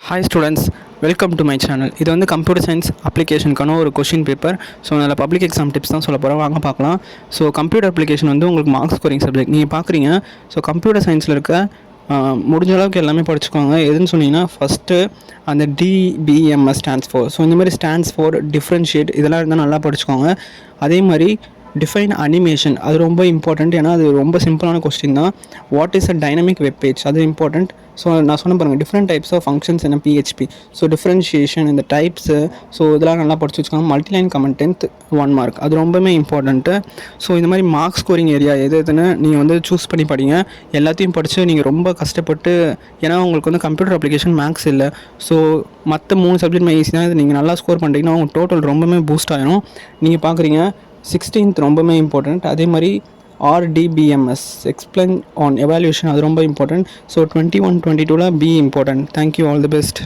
Hi students, welcome to my channel. இது வந்து computer science அப்ளிகேஷனுக்கான ஒரு கொஷின் பேப்பர். ஸோ அதில் பப்ளிக் எக்ஸாம் டிப்ஸ் தான் சொல்ல போகிறோம், வாங்க பார்க்கலாம். ஸோ கம்ப்யூட்டர் அப்ளிகேஷன் வந்து உங்களுக்கு மார்க்ஸ் ஸ்கோரிங் சப்ஜெக்ட் நீங்கள் பார்க்குறீங்க. ஸோ கம்ப்யூட்டர் சயின்ஸில் இருக்க முடிஞ்ச அளவுக்கு எல்லாமே படிச்சுக்கோங்க. எதுன்னு சொன்னீங்கன்னா ஃபஸ்ட்டு அந்த டிபிஎம்எஸ் ஸ்டாண்ட்ஸ் ஃபார். ஸோ இந்த மாதிரி ஸ்டாண்ட்ஸ் ஃபார் டிஃப்ரென்ஷியேட், இதெல்லாம் இருந்தால் நல்லா படிச்சுக்கோங்க. அதே மாதிரி டிஃபைன் அனிமேஷன், அது ரொம்ப இம்பார்ட்டண்ட். ஏன்னா அது ரொம்ப சிம்பிளான கொஸ்டின் தான். What is a dynamic web page, அது இம்பார்ட்டண்ட். ஸோ நான் சொன்ன பாருங்கள், டிஃப்ரெண்ட் டைப்ஸ் ஆஃப் ஃபங்க்ஷன்ஸ் என்ன பிஹெச்பி. ஸோ டிஃப்ரென்ஷியேஷன், இந்த டைப்ஸு, ஸோ இதெல்லாம் நல்லா படிச்சு வச்சுக்கோங்க. மல்டிலைன் கமெண்ட் 1 மார்க், அது ரொம்பவே இம்பார்ட்டண்ட்டு. ஸோ இந்த மாதிரி மார்க் ஸ்கோரிங் ஏரியா எதுன்னு நீங்கள் வந்து சூஸ் பண்ணி படிங்க. எல்லாத்தையும் படித்து நீங்கள் ரொம்ப கஷ்டப்பட்டு, ஏன்னா உங்களுக்கு வந்து கம்ப்யூட்டர் அப்ளிகேஷன் மேக்ஸ் இல்லை. ஸோ மற்ற 3 சப்ஜெக்ட் ஈஸி தான். இது நீங்கள் நல்லா ஸ்கோர் பண்ணிட்டீங்கன்னா உங்கள் டோட்டல் ரொம்பவே பூஸ்ட் ஆகிடும். நீங்கள் பார்க்குறீங்க 16th ரொம்பவே இம்பார்ட்டண்ட். அதே மாதிரி RDBMS எக்ஸ்பிளைன் ஆன் எவாலுவேஷன், அது ரொம்ப important. So 21, 22 be important. Thank you, all the best.